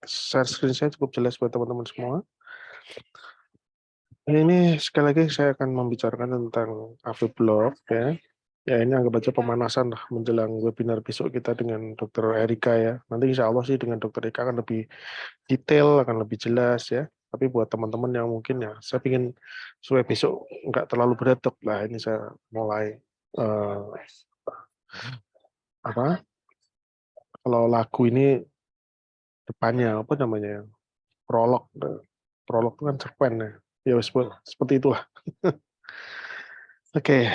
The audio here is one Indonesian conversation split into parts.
share screen saya cukup jelas buat teman-teman semua. Ini sekali lagi saya akan membicarakan tentang AV Blog ya. Ya ini anggap aja pemanasan lah menjelang webinar besok kita dengan Dr. Erika ya. Nanti insya Allah sih dengan Dr. Erika akan lebih detail, akan lebih jelas ya. Tapi buat teman-teman yang mungkin ya, saya ingin supaya besok nggak terlalu berat lah. Ini saya mulai apa? Kalau lagu ini depannya apa namanya? Prolog. Prolog itu kan cerpen ya. Ya seperti itulah. Oke.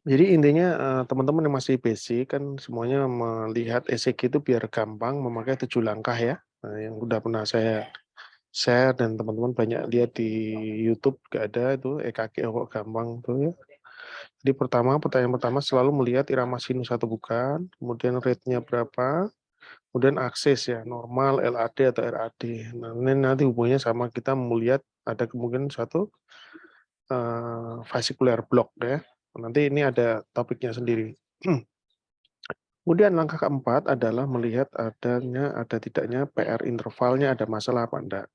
Jadi intinya teman-teman yang masih basic kan semuanya melihat ECG itu biar gampang memakai 7 langkah ya. Nah, yang udah pernah saya share dan teman-teman banyak lihat di YouTube juga ada itu EKG kok gampang tuh ya. Jadi pertanyaan pertama selalu melihat irama sinus atau bukan, kemudian rate-nya berapa, kemudian akses ya normal, LAD atau RAD. Nah, ini nanti hubungannya sama kita melihat ada kemungkinan satu fascikular block ya. Nanti ini ada topiknya sendiri. Kemudian langkah keempat adalah melihat ada tidaknya PR intervalnya ada masalah apa enggak.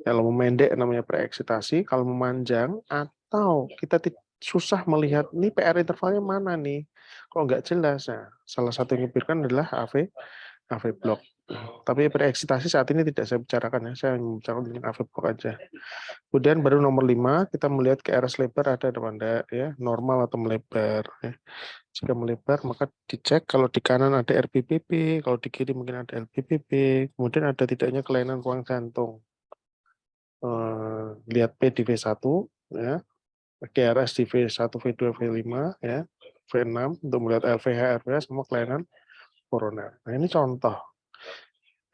Kalau memendek namanya preeksitasi, kalau memanjang atau kita susah melihat nih PR intervalnya mana nih. Kalau nggak jelas, nah, salah satu yang diberikan adalah AV block. Tapi preeksitasi saat ini tidak saya bicarakan ya, saya membicarakan dengan AV block aja. Kemudian baru nomor 5 kita melihat KRS lebar ada enggak ya, normal atau melebar ya. Jika melebar maka dicek kalau di kanan ada RBPP, kalau di kiri mungkin ada LBPP, kemudian ada tidaknya kelainan ruang jantung. Lihat P di V1 ya, KRS di V1, V2, V5 ya, V6 untuk melihat LVH, RVH semua kelainan koroner. Nah ini contoh.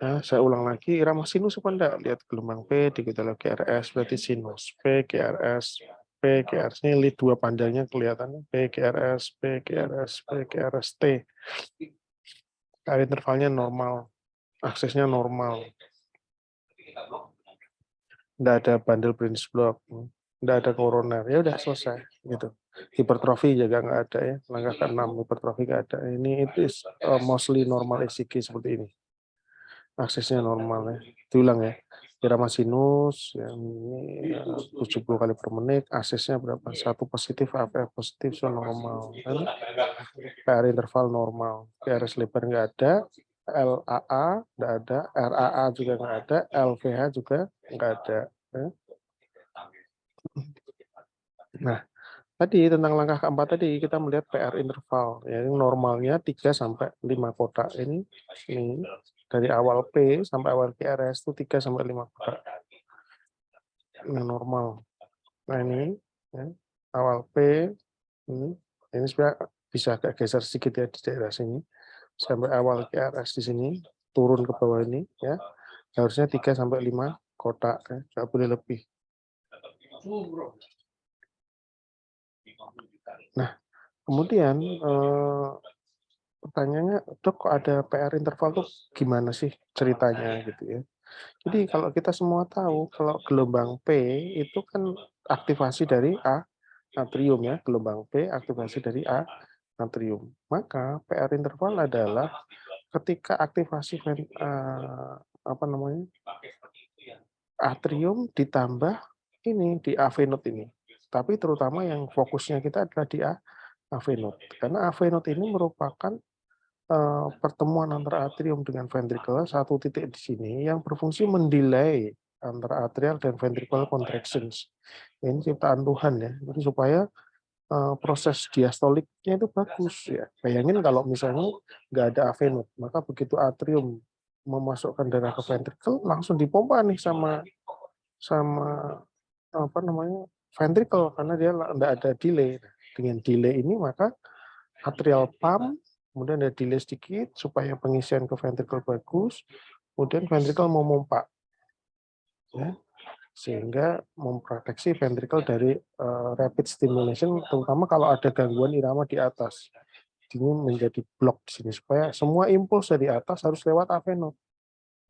Nah, saya ulang lagi, irama sinus apa enggak? Lihat gelombang P di gejala KRS berarti sinus. P, KRS, P, KRS ini lead 2 panjangnya kelihatan. P, KRS, P, KRS, P, KRS, T. Intervalnya normal, aksesnya normal. Enggak ada bundle branch block, enggak ada koroner. Ya udah selesai gitu. Hipertrofi juga enggak ada ya. Langkah ke-6 hipertrofi enggak ada. Ini itu mostly normal ECG seperti ini. Aksesnya normal ya. Diulang ya. Irama sinus yang ini 70 kali per menit, aksesnya berapa? 1 positif, APF positif, so normal. Kan? PR interval normal. KRS lebar nggak ada, LAA nggak ada, RAA juga nggak ada, LVH juga nggak ada. Ya. Nah, tadi tentang langkah keempat tadi kita melihat PR interval, ya, yang normalnya 3 sampai 5 kotak ini dari awal P sampai awal KRS itu 3 sampai 5 kotak. Yang normal. Nah ini ya, awal P ini sebenarnya bisa agak geser sedikit ya di daerah sini sampai awal KRS di sini turun ke bawah ini ya harusnya 3 sampai 5 kotak ya, nggak boleh lebih. Nah kemudian pertanyaannya dok kok ada PR interval tuh gimana sih ceritanya gitu ya. Jadi kalau kita semua tahu kalau gelombang P itu kan aktivasi dari atrium ya, gelombang P aktivasi dari atrium. Maka PR interval adalah ketika aktivasi apa namanya? Atrium ditambah ini di AV node ini. Tapi terutama yang fokusnya kita adalah di AV node. Karena AV node ini merupakan pertemuan antara atrium dengan ventricle satu titik di sini yang berfungsi mendelay antara atrial dan ventricular contractions. Ini ciptaan Tuhan ya. Jadi supaya proses diastoliknya itu bagus ya. Bayangin kalau misalnya nggak ada AV node, maka begitu atrium memasukkan darah ke ventricle langsung dipompa nih sama apa namanya ventricle karena dia nggak ada delay. Dengan delay ini maka atrial pump kemudian ada delay sedikit supaya pengisian ke ventricle bagus, kemudian ventricle mau memompa ya, sehingga memproteksi ventricle dari rapid stimulation terutama kalau ada gangguan irama di atas. Ini menjadi blok di sini supaya semua impuls dari atas harus lewat AV node.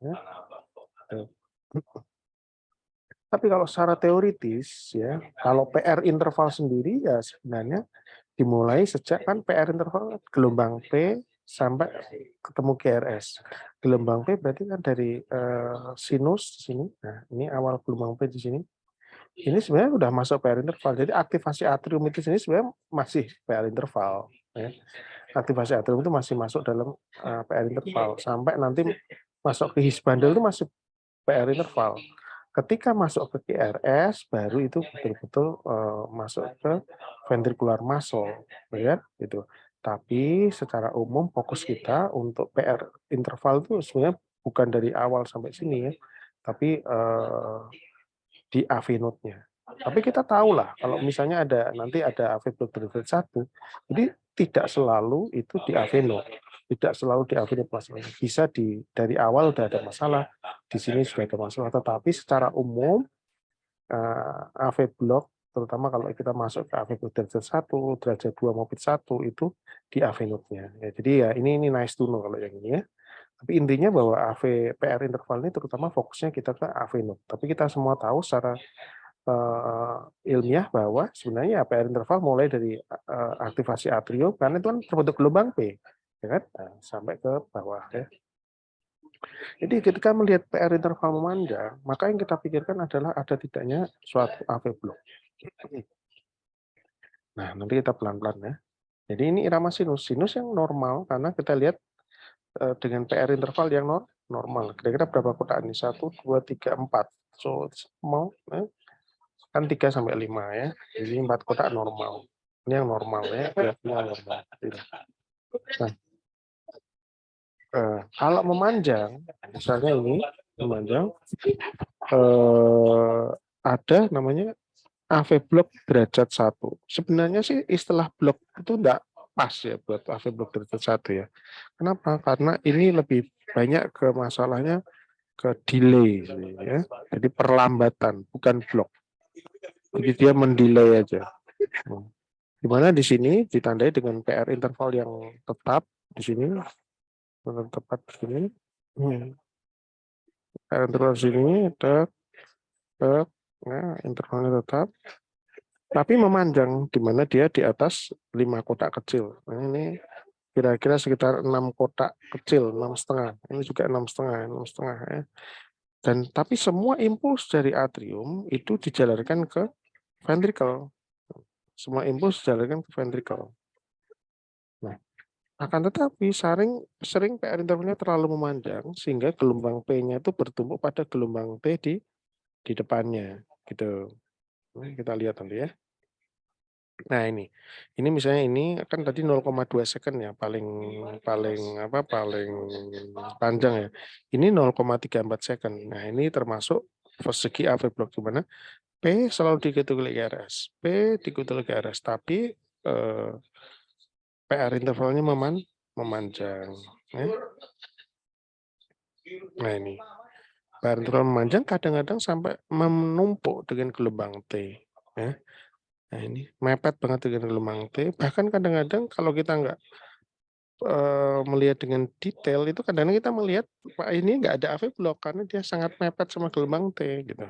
Ya. Tapi kalau secara teoritis ya, kalau PR interval sendiri ya sebenarnya dimulai sejak kan PR interval gelombang P sampai ketemu GRS. Gelombang P berarti kan dari sinus sini. Nah, ini awal gelombang P di sini. Ini sebenarnya udah masuk PR interval. Jadi aktivasi atrium itu sini sebenarnya masih PR interval. Ya. Aktivasi atrium itu masih masuk dalam PR interval sampai nanti masuk ke his bundle itu masih PR interval. Ketika masuk ke GRS baru itu betul-betul masuk ke ventricular muscle, ya gitu. Tapi secara umum fokus kita untuk PR interval itu sebenarnya bukan dari awal sampai sini ya, tapi di AV node-nya. Tapi kita tahu lah kalau misalnya nanti ada AV block derajat 1, jadi tidak selalu itu di AV node. Tidak selalu di AV node masalahnya. Bisa dari awal udah ada masalah, di sini sudah ada masalah, tetapi secara umum AV block terutama kalau kita masuk ke AV block derajat 1, derajat 2 maupun 1 itu di AV node-nya. Ya, jadi ya ini nice to know kalau yang ini ya. Tapi intinya bahwa AV PR interval ini terutama fokusnya kita ke AV node. Tapi kita semua tahu secara ilmiah bahwa sebenarnya PR interval mulai dari aktivasi atrium karena itu kan terbentuk gelombang P, ya kan? Nah, sampai ke bawah ya. Jadi ketika melihat PR interval memanjang, maka yang kita pikirkan adalah ada tidaknya suatu AV block. Nah, nanti kita pelan-pelan ya. Jadi ini irama sinus, sinus yang normal karena kita lihat dengan PR interval yang normal. Kira-kira berapa kotak ini? 1, 2, 3, 4. So, mau kan 3 sampai 5 ya. Jadi 4 kotak normal. Ini yang normal ya, grafiknya normal. Nah, kalau memanjang, misalnya ini memanjang, ada namanya AV block derajat 1. Sebenarnya sih istilah blok itu enggak pas ya buat AV block derajat 1 ya. Kenapa? Karena ini lebih banyak ke masalahnya ke delay ya. Jadi perlambatan, bukan blok. Jadi dia mendelay aja. Di mana di sini ditandai dengan PR interval yang tetap di sini, tepat di sini. PR interval di sini tetap, nah, intervalnya tetap, tapi memanjang di mana dia di atas 5 kotak kecil. Nah, ini kira-kira sekitar 6 kotak kecil, 6,5. Ini juga 6,5, 6,5 ya. Dan tapi semua impuls dari atrium itu dijalankan ke ventricle. Semua impuls dijalankan ke ventricle. Nah, akan tetapi sering PR intervalnya terlalu memanjang sehingga gelombang P-nya itu bertumpuk pada gelombang T di depannya gitu. Nah, kita lihat nanti ya. Nah, ini misalnya ini kan tadi 0,2 second ya paling paling paling panjang ya. Ini 0,34 second. Nah, ini termasuk segi AV block di mana P selalu diikuti oleh GRS. P diikuti oleh GRS tapi PR intervalnya memanjang. Ya. Nah, ini PR interval memanjang kadang-kadang sampai menumpuk dengan gelombang T. Ya. Nah, ini mepet banget dengan gelombang T. Bahkan kadang-kadang kalau kita nggak melihat dengan detail itu kadang-kadang kita melihat ini nggak ada AV block karena dia sangat mepet sama gelombang T gitu.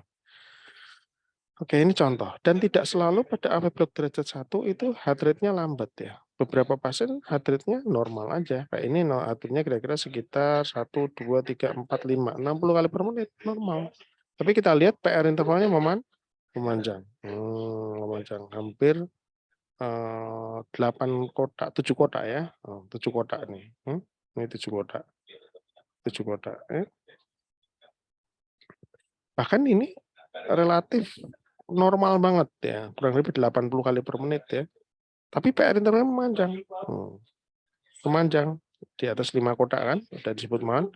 Oke, ini contoh. Dan tidak selalu pada AV block derajat 1 itu heart rate-nya lambat ya. Beberapa pasien heart rate-nya normal aja. Kayak ini heart rate-nya kira-kira sekitar 1, 2, 3, 4, 5, 60 kali per menit normal. Tapi kita lihat PR intervalnya memanjang. Memanjang hampir 8 kotak, 7 kotak ya. 7 kotak nih. Ini 7 kotak. 7 kotak. Bahkan ini relatif normal banget ya. Kurang lebih 80 kali per menit ya. Tapi PR intervalnya memanjang. Memanjang. Di atas 5 kotak kan. Udah disebut mahal.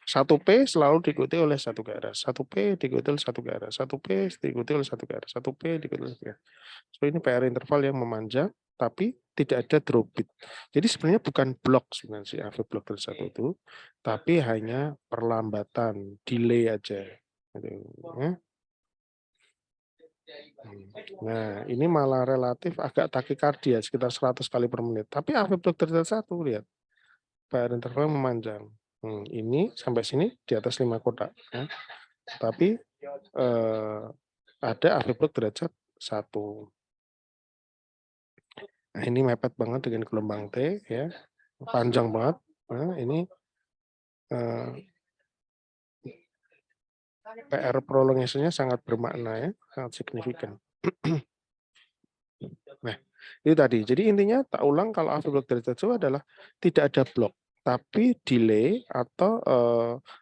1P selalu diikuti oleh 1 GRS. 1P diikuti oleh 1 GRS. 1P diikuti oleh 1 GRS. 1P diikuti oleh 1 GRS. So ini PR interval yang memanjang tapi tidak ada drop beat. Jadi sebenarnya bukan blok sebenarnya si AV block dari 1 itu, tapi hanya perlambatan, delay aja. Nah, ini malah relatif agak takikardia sekitar 100 kali per menit. Tapi AV block derajat 1 lihat. PR interval memanjang. Ini sampai sini di atas 5 kotak. Ya. Tapi ada AV block derajat 1. Nah, ini mepet banget dengan gelombang T ya. Panjang banget. Nah, ini PR prolongation-nya sangat bermakna ya, sangat signifikan. Nah, itu tadi. Jadi intinya tak ulang kalau AV block derajat jauh adalah tidak ada blok, tapi delay atau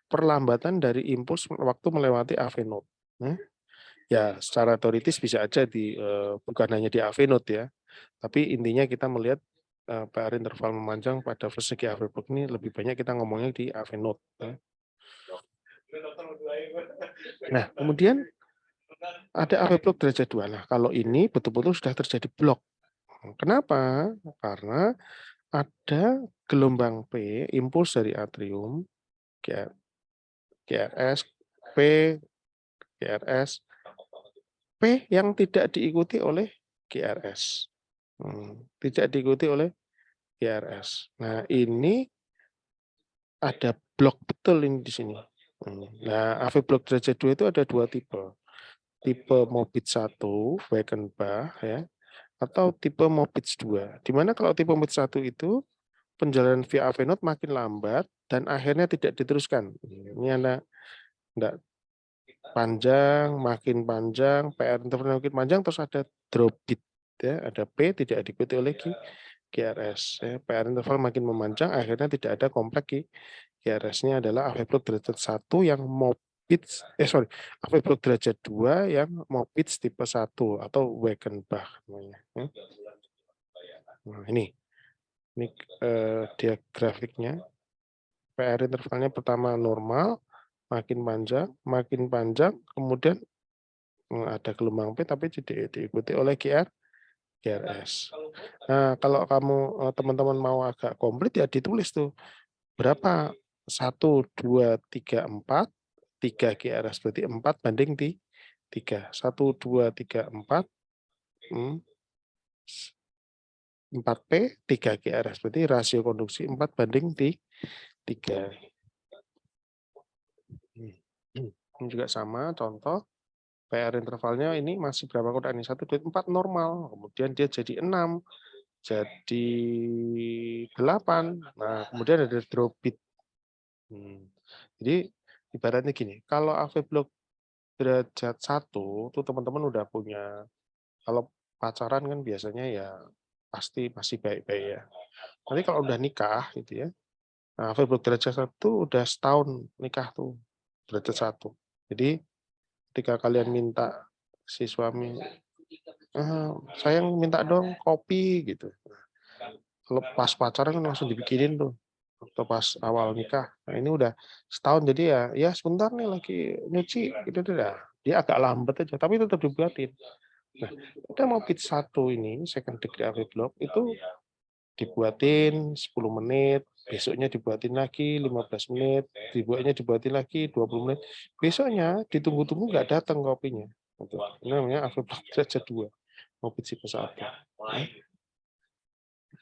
perlambatan dari impuls waktu melewati AV node. Nah, ya secara teoritis bisa aja bukan hanya di AV node ya, tapi intinya kita melihat PR interval memanjang pada segi AV block ini lebih banyak kita ngomongnya di AV node. Ya. Nah, kemudian ada AV block derajat 2. Nah, kalau ini betul-betul sudah terjadi blok. Kenapa? Karena ada gelombang P, impuls dari atrium, GRS, P, GRS, P yang tidak diikuti oleh GRS. Tidak diikuti oleh GRS. Nah, ini ada blok betul ini di sini. Nah, AV blok derajat 2 itu ada dua tipe. Tipe Mobitz 1, Wagenbach ya, atau tipe Mobitz 2. Di mana kalau tipe Mobitz 1 itu penjalanan via AV node makin lambat dan akhirnya tidak diteruskan. Ini Anda enggak panjang, PR interval makin panjang, terus ada drop bit ya, ada P tidak diikuti oleh GRS ya. PR interval makin memanjang, akhirnya tidak ada kompleks GRS-nya adalah AV block derajat 1 yang Mobitz, AV block derajat 2 yang Mobitz tipe 1 atau Wagenbach namanya. Ya. Nah, ini dia grafiknya. PR intervalnya pertama normal, makin panjang, kemudian ada gelombang P tapi tidak diikuti oleh GRS. Nah, kalau kamu teman-teman mau agak komplit ya ditulis tuh berapa 1, 2, 3, 4, 3 GRS berarti 4 banding 3. 1, 2, 3, 4, 4P 3 GRS berarti rasio konduksi 4 banding 3. Ini juga sama contoh. PR intervalnya ini masih berapa kotak ini? 1, 2, 4 normal, kemudian dia jadi 6, jadi 8. Nah, kemudian ada drop bit. Jadi ibaratnya gini, kalau AV block derajat 1 tuh teman-teman udah punya, kalau pacaran kan biasanya ya pasti masih baik-baik ya. Tapi kalau udah nikah gitu ya, nah AV block derajat 1 udah setahun nikah tuh, derajat 1. Jadi ketika kalian minta si suami, sayang minta dong kopi gitu. Kalau pas pacaran kan langsung dibikinin tuh, atau pas awal nikah. Nah ini udah setahun jadi ya sebentar nih lagi nyuci gitu dah. Dia agak lambat aja tapi tetap dibuatin. Nah, kita mau pit 1 ini second degree AV block itu dibuatin 10 menit, besoknya dibuatin lagi 15 menit, dibuatin lagi 20 menit. Besoknya ditunggu-tunggu nggak datang kopinya. Gitu. Ini namanya AV block derajat 2, kopi tipe 1.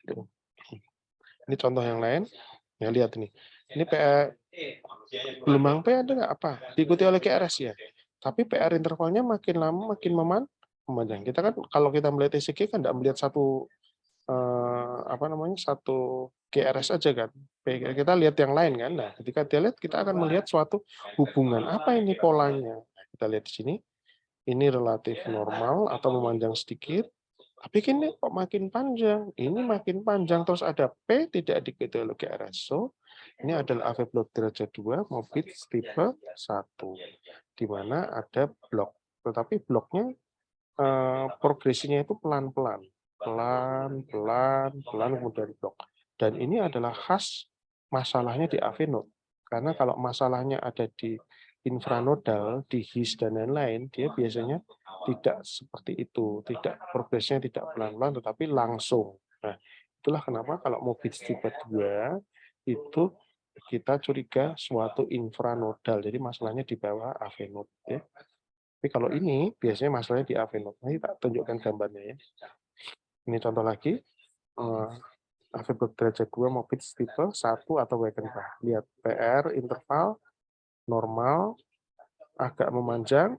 Gitu. Ini contoh yang lain. Ya lihat ini. Ini PR gelombang P ada nggak apa? Diikuti oleh GRS ya. Tapi PR intervalnya makin lama makin memanjang. Kita kan kalau kita melihat ECG kan nggak melihat satu GRS aja kan. Kita lihat yang lain kan. Nah, ketika dia lihat kita akan melihat suatu hubungan. Apa ini polanya? Kita lihat di sini. Ini relatif normal atau memanjang sedikit. Tapi ini kok makin panjang. Ini makin panjang terus ada P tidak diikuti oleh GRS. So, ini adalah AV block derajat 2 Mobitz tipe 1 di mana ada blok. Tetapi bloknya progresinya itu pelan-pelan, pelan-pelan kemudian blok. Dan ini adalah khas masalahnya di AV node. Karena kalau masalahnya ada di infranodal, di HIS dan lain-lain, dia biasanya tidak seperti itu, tidak progresnya tidak pelan-pelan tetapi langsung. Nah, itulah kenapa kalau Mobitz tipe 2 itu kita curiga suatu infranodal. Jadi masalahnya di bawah AV node ya. Tapi kalau ini biasanya masalahnya di AV node. Nanti tak tunjukkan gambarnya ya. Ini contoh lagi. AV block derajat 2 Mobitz tipe 1 atau Wagenbach. Lihat PR interval normal agak memanjang,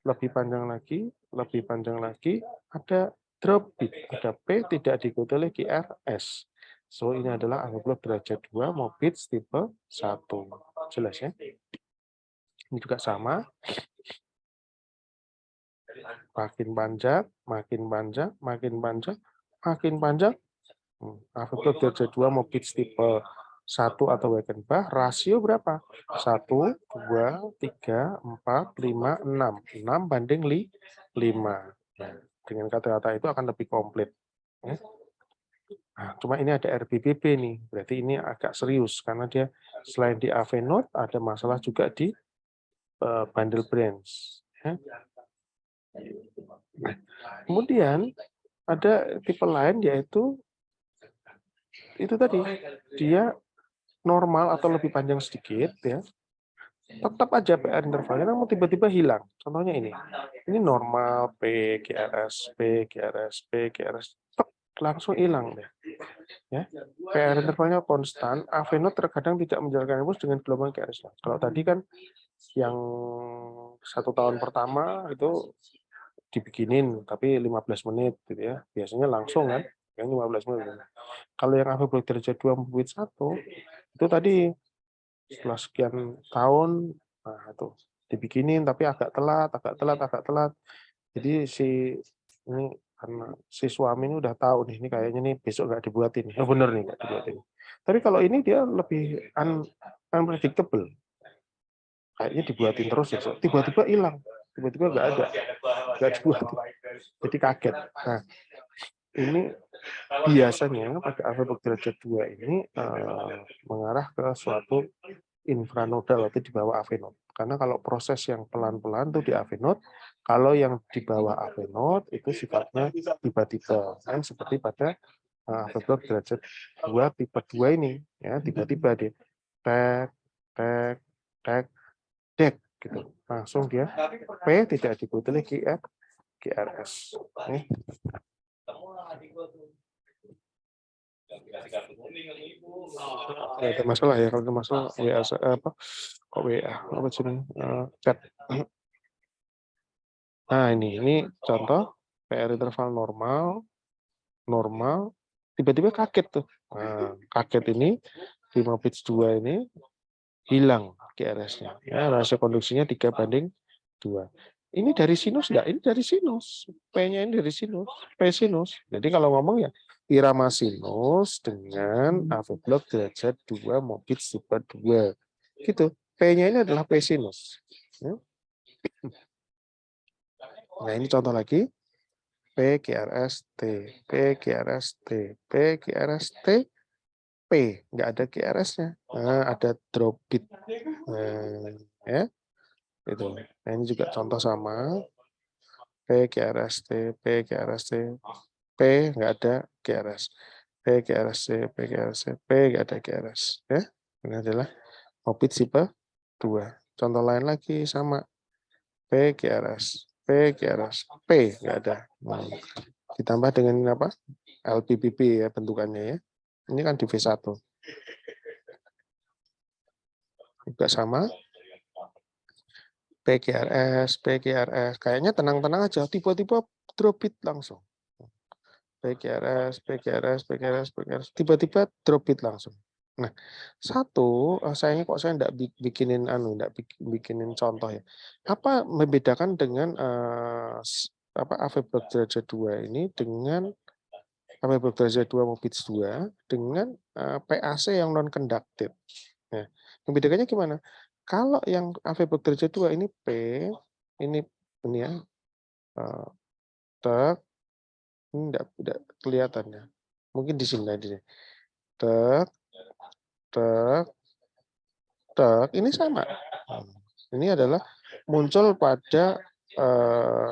lebih panjang lagi, ada drop bit, ada P tidak diikuti oleh GRS. So, ini adalah AV block derajat 2 Mobits tipe 1. Jelas ya? Ini juga sama. Makin panjang, makin panjang, makin panjang, makin panjang. AV block derajat 2 Mobits tipe 1 atau Wagenbach, rasio berapa? 1, 2, 3, 4, 5, 6. 6 banding 5. Nah, dengan kata-kata itu akan lebih komplit. Ya. Nah, cuma ini ada RBBB nih, berarti ini agak serius karena dia selain di AV node ada masalah juga di bundle branch. Ya. Nah, kemudian ada tipe lain yaitu itu tadi dia normal atau lebih panjang sedikit ya. Tetap aja PR intervalnya namun tiba-tiba hilang. Contohnya ini normal P GRS P GRS P GRS langsung hilang deh. Ya. PR intervalnya konstan, AV node terkadang tidak menjalankan impuls dengan gelombang GRS. Kalau tadi kan yang 1 tahun pertama itu dibikinin tapi 15 menit gitu ya. Biasanya langsung kan, yang 15 menit. Kalau yang AV block derajat 2 Mobits 1 itu tadi setelah sekian tahun, nah itu dibikinin tapi agak telat. Jadi ini karena si suami ini udah tahu nih, ini kayaknya nih besok nggak dibuatin. Oh bener nih nggak dibuatin. Tapi kalau ini dia lebih unpredictable. Kayaknya dibuatin terus ya, tiba-tiba hilang, tiba-tiba nggak dibuatin. Jadi kaget. Nah, ini biasanya pada AV block derajat 2 ini mengarah ke suatu infranodal atau di bawah AV node. Karena kalau proses yang pelan-pelan itu di AV node, kalau yang di bawah AV node itu sifatnya tiba-tiba. Kan seperti pada AV block derajat 2 tipe 2 ini ya, tiba-tiba dia tek tek tek dek gitu. Langsung dia P tidak diikuti lagi GRS. Ya, ada masalah ya, kalau ada masalah WA apa kok WA apa sih chat. Nah, ini contoh PR interval normal tiba-tiba kaget tuh. Nah, kaget ini 5 pitch 2 ini hilang GRS-nya. Ya, rasio konduksinya 3:2. Ini dari sinus enggak? Ini dari sinus. P-nya ini dari sinus, P sinus. Jadi kalau ngomong ya irama sinus dengan AV block derajat 2 Mobits tipe 2. Gitu. P-nya ini adalah P sinus. Ya. Nah, ini contoh lagi. P GRS T, P GRS T, P GRS T, P. Nggak ada GRS-nya. Nah, ada drop bit. Nah, ya. Itu. Nah, ini juga contoh sama. P GRS T, P GRS T, P nggak ada GRS. P GRS T, P GRS T, P nggak ada GRS. Ya. Ini adalah Mobits tipe 2. Contoh lain lagi sama. P GRS, P GRS, P nggak ada. Ditambah dengan apa? LPBB ya bentukannya ya. Ini kan di V1. Juga sama. PGRS, PGRS. Kayaknya tenang-tenang aja, tiba-tiba drop it langsung. PGRS, PGRS, PGRS, PGRS, tiba-tiba drop it langsung. Nah, satu, sayangnya kok saya enggak bikinin enggak bikinin contoh ya. Apa membedakan dengan apa AV block derajat 2 ini dengan AV block derajat 2 Mobits 2 dengan PAC yang non conductive. Nah, membedakannya gimana? Kalau yang AV block derajat 2 ini P, ini ya, tek, ini enggak kelihatan ya. Mungkin di sini tadi. Tek, tek, tek, ini sama. Ini adalah muncul pada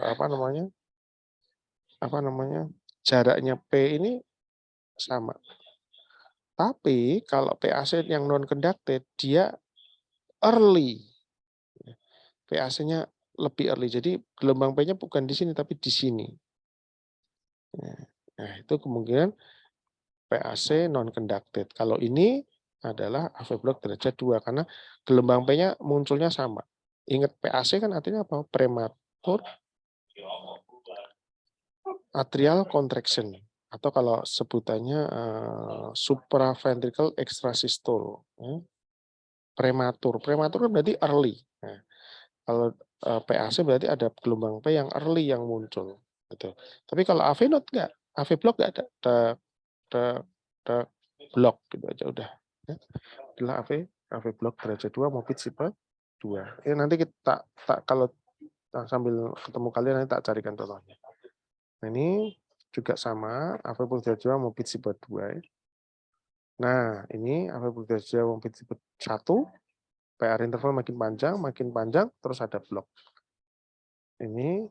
apa namanya? Jaraknya P ini sama. Tapi kalau PAC yang non conducted dia early. PAC-nya lebih early. Jadi gelombang P-nya bukan di sini tapi di sini. Nah, itu kemungkinan PAC non conducted. Kalau ini adalah AV block derajat 2 karena gelombang P-nya munculnya sama. Ingat PAC kan artinya apa? Prematur atrial contraction. atau kalau sebutannya supraventricular extrasystole, ya. Prematur. Prematur kan berarti early. Nah, kalau PAC berarti ada gelombang P yang early yang muncul, gitu. Tapi kalau AV node enggak, AV block enggak ada. Tek tek tek, blok gitu aja udah, ya. Adalah AV block derajat 2 Mobitz tipe 2. Ini nanti kita kalau sambil ketemu kalian nanti tak carikan contohnya. Nah, ini juga sama, AV block derajat 2 Mobitz tipe 2 ya. Nah, ini AV block derajat 2 Mobitz tipe 1, PR interval makin panjang, terus ada blok. Ini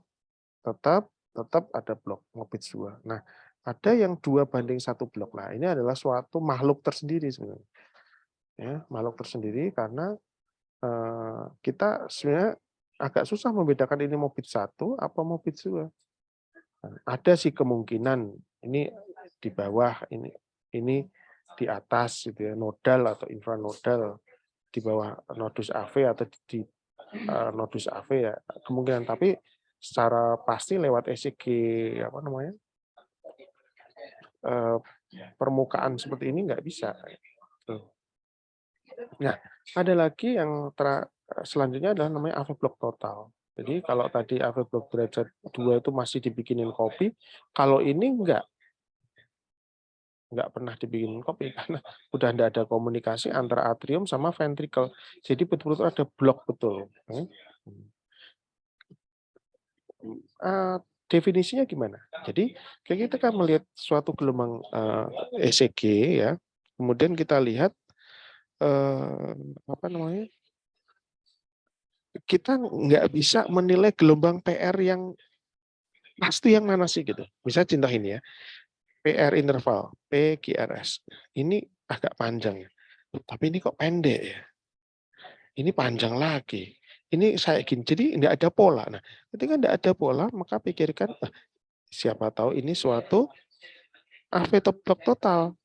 tetap ada blok Mobitz 2. Nah, ada yang 2:1 blok. Nah, ini adalah suatu makhluk tersendiri sebenarnya. Ya, makhluk tersendiri karena kita sebenarnya agak susah membedakan ini Mobitz 1 apa Mobitz 2. Nah, ada sih kemungkinan ini di bawah, ini di atas gitu ya, nodal atau infranodal, di bawah nodus AV atau di nodus AV ya kemungkinan, tapi secara pasti lewat ECG apa namanya permukaan seperti ini nggak bisa. Tuh. Nah, ada lagi yang selanjutnya adalah namanya AV block total. Jadi kalau tadi AV block derajat 2 itu masih dibikinin kopi, kalau ini nggak pernah dibikinin kopi karena udah nggak ada komunikasi antara atrium sama ventricle. Jadi betul-betul ada blok betul. Definisinya gimana? Jadi kayak kita kan melihat suatu gelombang ECG ya, kemudian kita lihat apa namanya? Kita nggak bisa menilai gelombang PR yang pasti yang mana sih gitu. Misalnya contoh ini ya, PR interval PQRS. Ini agak panjang ya. Tapi ini kok pendek ya. Ini panjang lagi. Ini saya gini, jadi nggak ada pola. Nah, ketika nggak ada pola, maka pikirkan, siapa tahu ini suatu AV block total.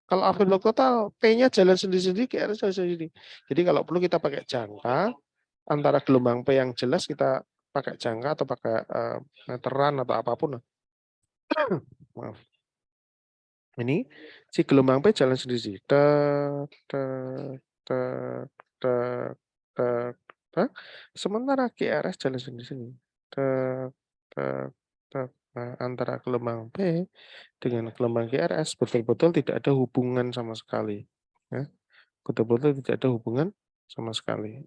Kalau AV block total, P-nya jalan sendiri-sendiri, QRS jalan sendiri. Jadi kalau perlu kita pakai jangka, antara gelombang P yang jelas kita pakai jangka atau pakai meteran atau apapun. Maaf. Ini si gelombang P jalan sendiri. Tek, tek, tek, tek, tek, tek. Sementara QRS jalan sendiri-sendiri. Tek, tek, tek. Nah, antara gelombang P dengan gelombang QRS betul-betul tidak ada hubungan sama sekali. Ya. Betul-betul tidak ada hubungan sama sekali.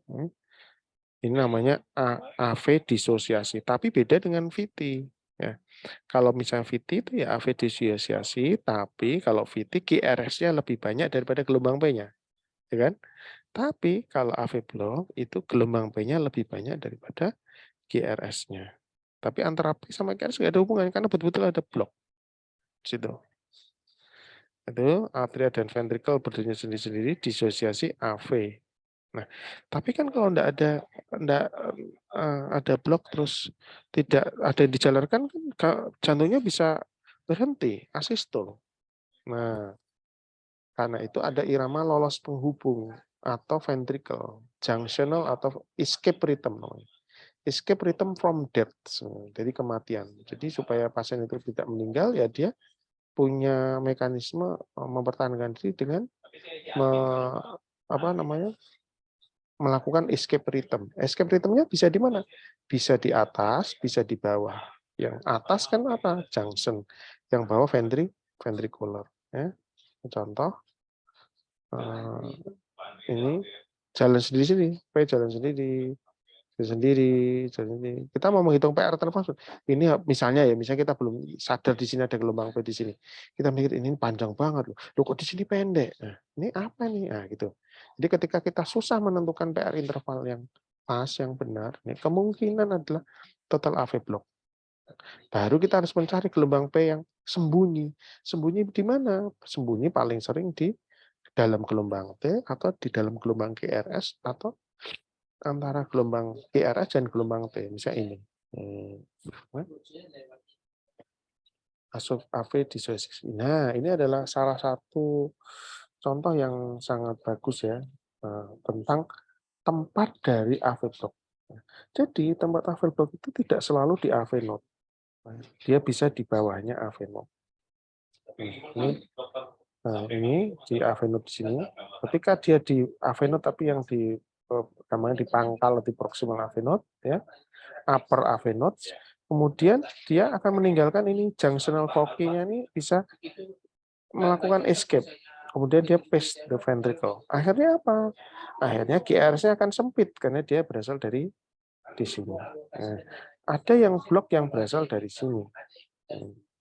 Ini namanya AV disosiasi, tapi beda dengan VT. Ya. Kalau misalnya VT itu ya AV disosiasi, tapi kalau VT QRS-nya lebih banyak daripada gelombang P-nya, ya kan? Tapi kalau AV block itu gelombang P-nya lebih banyak daripada QRS-nya. Tapi antara P sama QRS nggak ada hubungan karena betul-betul ada blok. Situ. Itu atria dan ventricle berdiri sendiri-sendiri disosiasi AV. Nah, tapi kan kalau ada blok terus tidak ada yang dijalarkan kan jantungnya bisa berhenti, asistol. Nah, karena itu ada irama lolos penghubung atau ventricle, junctional atau escape rhythm namanya. Escape rhythm from death, jadi kematian. Jadi supaya pasien itu tidak meninggal ya dia punya mekanisme mempertahankan diri dengan apa namanya? Melakukan escape rhythm. Escape rhythm-nya bisa di mana? Bisa di atas, bisa di bawah. Yang atas kan apa? Junction. Yang bawah ventricular. Ya. Contoh, ini jalan sendiri-sendiri. Jalan sendiri. Kita mau menghitung PR termasuk. Ini misalnya kita belum sadar di sini ada gelombang P di sini. Kita mikir ini panjang banget loh. Loh kok di sini pendek? Nah, ini apa nih? Nah, gitu. Jadi ketika kita susah menentukan PR interval yang pas, yang benar, ini kemungkinan adalah total AV block. Baru kita harus mencari gelombang P yang sembunyi. Sembunyi di mana? Sembunyi paling sering di dalam gelombang T atau di dalam gelombang GRS atau antara gelombang GRS dan gelombang T. Misalnya ini. AV disosiasi. Nah, ini adalah salah satu contoh yang sangat bagus ya tentang tempat dari AV block. Jadi tempat AV block itu tidak selalu di AV node. Dia bisa di bawahnya AV node. Ini di AV node di sini. Ketika dia di AV node tapi yang di namanya di pangkal di proximal AV node ya, upper AV node, kemudian dia akan meninggalkan ini junctional Focky-nya ini bisa melakukan escape. Kemudian dia pace the ventricle. Akhirnya apa? Akhirnya GRS-nya akan sempit karena dia berasal dari di sini. Nah, ada yang blok yang berasal dari sini.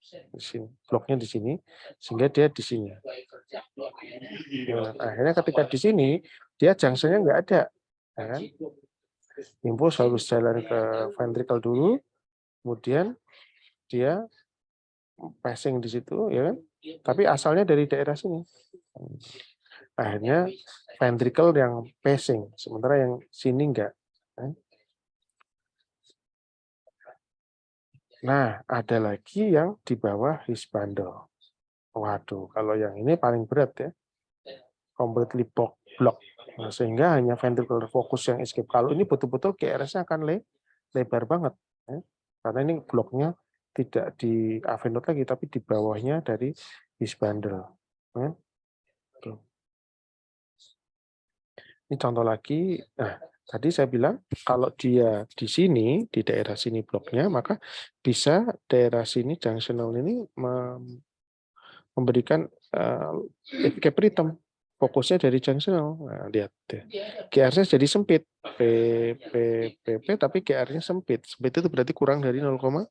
Di sini. Bloknya di sini, sehingga dia di sini. Nah, akhirnya ketika di sini, dia junction-nya nggak ada. Ya kan? Impuls harus jalan ke ventricle dulu, kemudian dia passing di situ, ya kan? Tapi asalnya dari daerah sini. Akhirnya ventricle yang passing, sementara yang sini enggak. Nah, ada lagi yang di bawah his bundle. Waduh, kalau yang ini paling berat ya. Completely block. Nah, sehingga hanya ventricular focus yang escape. Kalau ini betul-betul GRS-nya akan lebar banget. Ya. Karena ini bloknya tidak di AV node lagi, tapi di bawahnya dari his bundle. Ya. Ini contoh lagi. Nah, tadi saya bilang kalau dia di sini, di daerah sini bloknya, maka bisa daerah sini junctional ini memberikan escape rhythm. Fokusnya dari junctional. Nah, lihat deh. GR-nya jadi sempit. P, tapi GR-nya sempit. Sempit itu berarti kurang dari 0,12.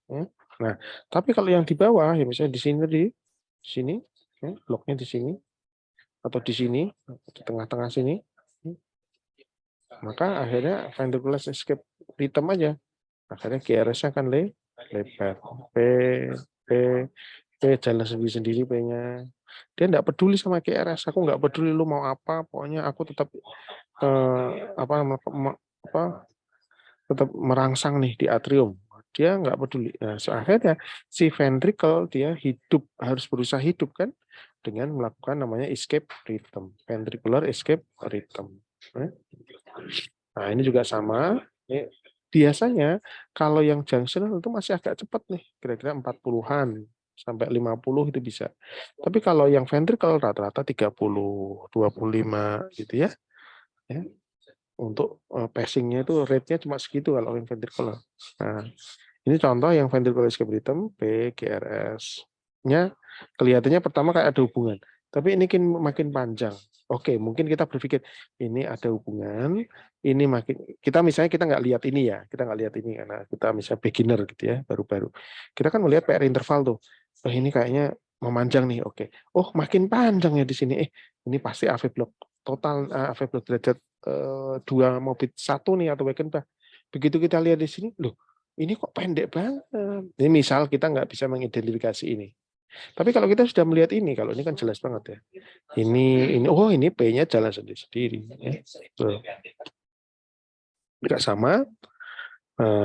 Nah, tapi kalau yang di bawah, ya misalnya di sini, bloknya di sini, atau di sini, di tengah-tengah sini, maka akhirnya ventricular escape rhythm aja. Akhirnya GRS-nya akan lebar. P, P, P jalan sendiri-sendiri P-nya. Dia nggak peduli sama GRS. Aku nggak peduli lu mau apa, pokoknya aku tetap apa tetap merangsang nih di atrium. Dia nggak peduli. Nah, akhirnya si ventricle dia harus berusaha hidup kan dengan melakukan namanya escape rhythm, ventricular escape rhythm. Nah, ini juga sama. Biasanya kalau yang junctional itu masih agak cepat nih, kira-kira 40-an sampai 50 itu bisa. Tapi kalau yang ventricle rata-rata 30, 25 gitu ya. Untuk passing-nya itu rate-nya cuma segitu kalau yang ventricular. Nah, ini contoh yang ventricular escape rhythm PGRS-nya kelihatannya pertama kayak ada hubungan, tapi ini makin panjang. Oke, mungkin kita berpikir ini ada hubungan, ini makin kita nggak lihat ini ya, kita nggak lihat ini karena kita misalnya beginner gitu ya, baru-baru. Kita kan melihat PR interval tuh. Oh, ini kayaknya memanjang nih. Oke. Oh, makin panjang ya di sini. Ini pasti AV block total AV block derajat 2 maupun 1 nih atau weekend bah. Begitu kita lihat di sini, loh ini kok pendek banget. Ini misal kita nggak bisa mengidentifikasi ini. Tapi kalau kita sudah melihat ini, kalau ini kan jelas banget ya. Oh ini P-nya jalan sendiri-sendiri. Ya. Nggak sama.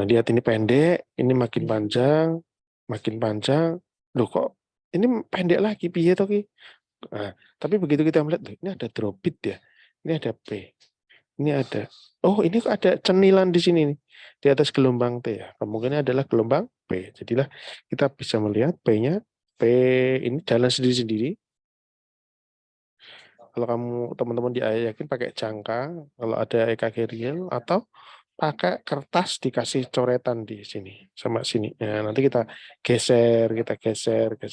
Lihat ini pendek, ini makin panjang. Loh kok ini pendek lagi, piye toh ki? Nah, tapi begitu kita melihat, ini ada drop bit ya. Ini ada P. Ini ada. Oh, ini ada cenilan di sini nih. Di atas gelombang T ya. Kemungkinan adalah gelombang P. Jadilah kita bisa melihat P-nya. P ini jalan sendiri-sendiri. Kalau kamu teman-teman di ayah yakin pakai jangka, kalau ada EKG real atau pakai kertas dikasih coretan di sini sama sini. Ya, nanti kita geser.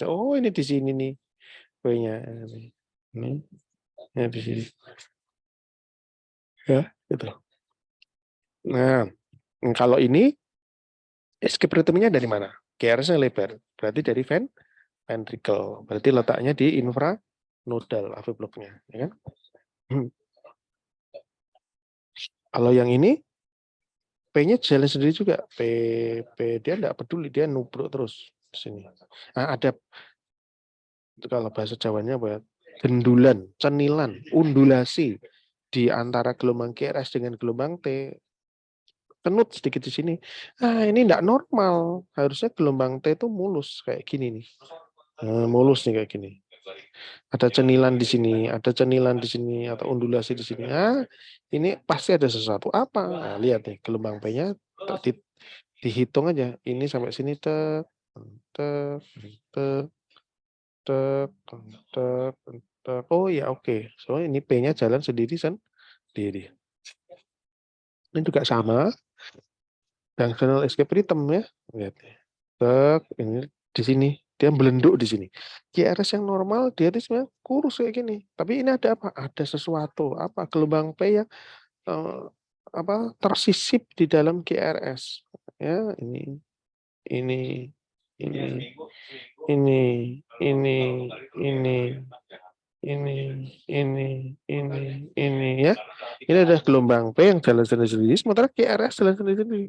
Oh, ini di sini nih P-nya. Ini ya, di sini. Ya, gitu. Nah, kalau ini escape rhythm-nya dari mana? GRS-nya lebar. Berarti dari ventricle. Berarti letaknya di infranodal AV block-nya. Ya kan? Kalau yang ini, P-nya jalan sendiri juga. P dia nggak peduli. Dia nubruk terus. Di sini. Nah, ada, kalau bahasa Jawanya apa? Gendulan, cenilan, undulasi di antara gelombang GRS dengan gelombang T. Kenut sedikit di sini. Nah, ini enggak normal. Harusnya gelombang T itu mulus kayak gini nih. Mulus nih kayak gini. Ada cenilan di sini, ada cenilan di sini, atau undulasi di sini. Nah, ini pasti ada sesuatu. Apa? Nah, lihat nih, gelombang P-nya dihitung aja. Ini sampai sini tek, tek, tek. tek, tek, tek. Oh ya oke. So ini P-nya jalan sendiri. Ini juga sama, functional escape rhythm ya. Lihat nih. Tek, ini di sini. Dia belenduk di sini. QRS yang normal dia itu sebenarnya kurus kayak gini. Tapi ini ada apa? Ada sesuatu. Apa? Gelombang P yang tersisip di dalam QRS. Ya, ini, ini, ini, ini, ini, ini ya. Ini ada gelombang P yang jalan sendiri-sendiri, sementara QRS jalan sendiri-sendiri.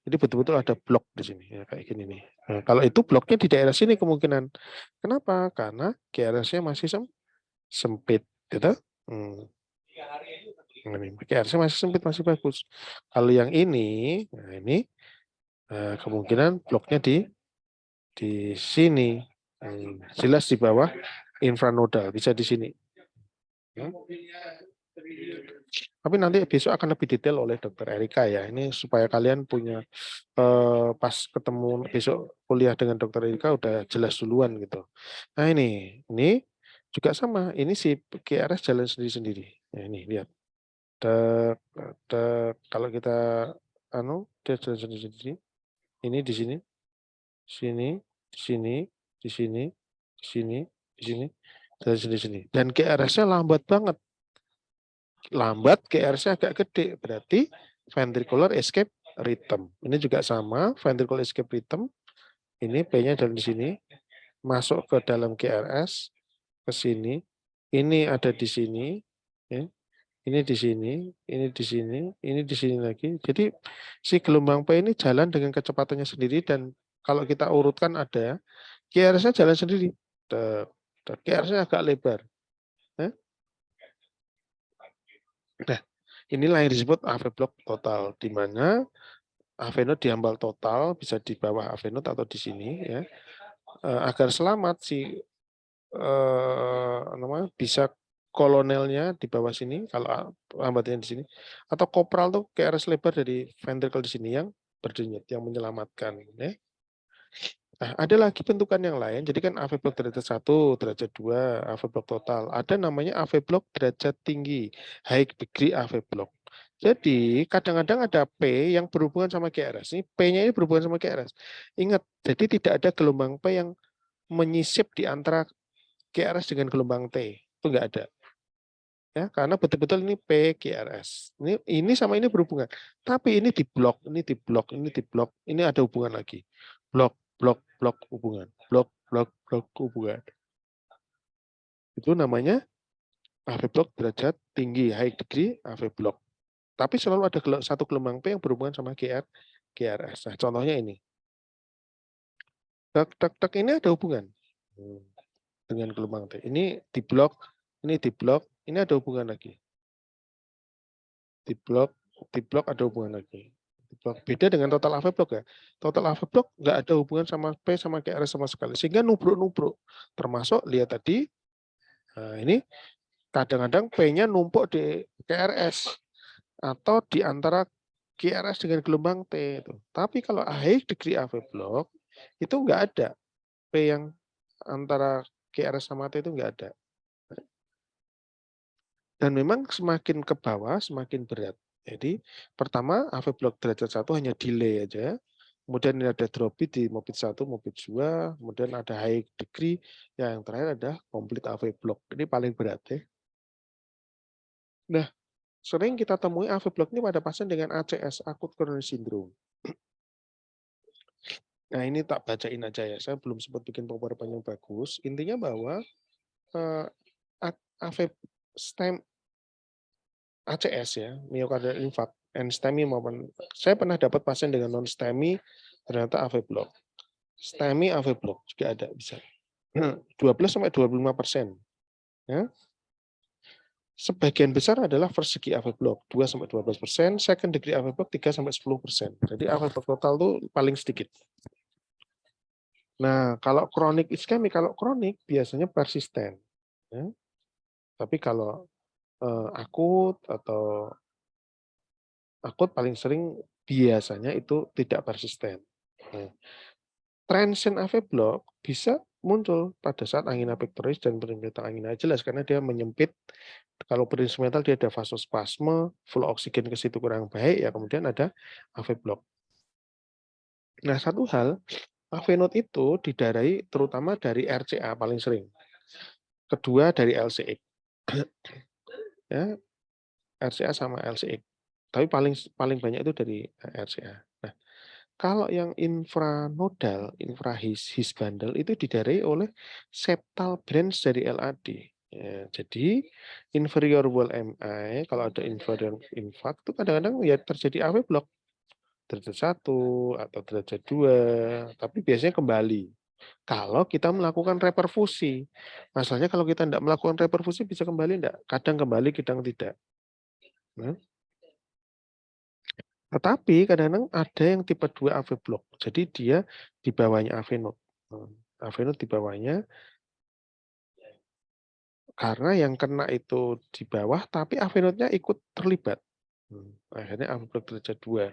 Jadi betul-betul ada blok di sini ya kayak gini nih. Nah, kalau itu bloknya di daerah sini kemungkinan. Kenapa? Karena QRS-nya masih sempit, gitu. Ini QRS-nya masih sempit, masih bagus. Kalau yang ini, nah ini kemungkinan bloknya di sini. Jelas di bawah infranodal, bisa di sini. Tapi nanti besok akan lebih detail oleh Dokter Erika ya. Ini supaya kalian punya pas ketemu besok kuliah dengan Dokter Erika udah jelas duluan gitu. Nah ini juga sama. Ini si QRS jalan sendiri-sendiri. Nah, ini lihat. Tek, tek. Kalau kita dia jalan sendiri-sendiri. Ini di sini, sini, di sini, di sini, di sini, di sini, jalan sendiri-sendiri. Dan QRS-nya lambat banget. Lambat, QRS-nya agak gede, berarti ventricular escape rhythm. Ini juga sama, ventricular escape rhythm. Ini P-nya dari sini, masuk ke dalam QRS, ke sini. Ini ada di sini, ya. Ini di sini, ini di sini, ini di sini lagi. Jadi si gelombang P ini jalan dengan kecepatannya sendiri dan kalau kita urutkan ada, QRS-nya jalan sendiri. QRS-nya agak lebar. Nah, inilah yang disebut AV block total, di mana AV node diambal total, bisa di bawah AV node atau di sini ya. Agar selamat si bisa kolonelnya di bawah sini kalau hambatannya di sini, atau kopral tuh QRS lebar dari ventricle di sini yang berdenyut, yang menyelamatkan ya. Nah, ada lagi bentukan yang lain. Jadi kan AV block derajat 1, derajat 2, AV block total. Ada namanya AV block derajat tinggi, high degree AV block. Jadi kadang-kadang ada P yang berhubungan sama QRS. Ini P-nya ini berhubungan sama QRS. Ingat, jadi tidak ada gelombang P yang menyisip di antara QRS dengan gelombang T. Itu enggak ada. Ya, karena betul-betul ini P QRS. Ini sama ini berhubungan. Tapi ini di blok, ini di blok, ini di blok. Ini ada hubungan lagi. Blok, blok hubungan. Blok hubungan. Itu namanya AV block derajat tinggi, high degree AV block. Tapi selalu ada satu gelombang P yang berhubungan sama QRS. Nah, contohnya ini. Tak ini ada hubungan dengan gelombang T. Ini di blok, ini ada hubungan lagi. Di blok ada hubungan lagi. Beda dengan total AV block ya. Total AV block nggak ada hubungan sama P sama QRS sama sekali. Sehingga nubruk-nubruk. Termasuk lihat tadi, nah ini kadang-kadang P-nya numpuk di QRS atau di antara QRS dengan gelombang T itu. Tapi kalau high degree AV block itu nggak ada P yang antara QRS sama T itu nggak ada. Dan memang semakin ke bawah semakin berat. Jadi pertama AV block derajat 1 hanya delay aja. Kemudian ini ada drop beat di moped 1, moped 2, kemudian ada high degree, yang terakhir ada complete AV block. Ini paling berat ya. Nah, sering kita temui AV block ini pada pasien dengan ACS, acute coronary syndrome. Nah, ini tak bacain aja ya. Saya belum sempat bikin PowerPoint yang bagus. Intinya bahwa AV stem ACS ya, myocardial infarct, STEMI maupun saya pernah dapat pasien dengan non STEMI ternyata AV block. STEMI AV block juga ada bisa. 12-25%. Ya. Sebagian besar adalah first degree AV block 2-12%, second degree AV block 3-10%. Jadi AV block total itu paling sedikit. Nah, kalau kronik iskemi, kalau kronik biasanya persisten. Ya. Tapi kalau akut atau paling sering biasanya itu tidak persisten. Nah, transient AV block bisa muncul pada saat angina pectoris dan perimeter angina. Jelas karena dia menyempit. Kalau perimeter dia ada vasospasme, flow oksigen ke situ kurang baik, ya kemudian ada AV block. Nah, satu hal, AV node itu didarai terutama dari RCA paling sering. Kedua dari LCX. Ya, RCA sama LCX. Tapi paling banyak itu dari RCA. Nah, kalau yang infranodal, his bundle itu didarai oleh septal branch dari LAD. Ya, jadi inferior wall MI, kalau ada inferior infarct itu kadang-kadang ya terjadi AV block derajat 1 atau derajat 2, tapi biasanya kembali. Kalau kita melakukan reperfusi. Masalahnya kalau kita tidak melakukan reperfusi bisa kembali enggak? Kadang kembali, kadang tidak. Nah, tetapi kadang-kadang ada yang tipe 2 AV block. Jadi dia di bawahnya AV node. AV node di bawahnya karena yang kena itu di bawah tapi AV node-nya ikut terlibat. Akhirnya AV block derajat 2.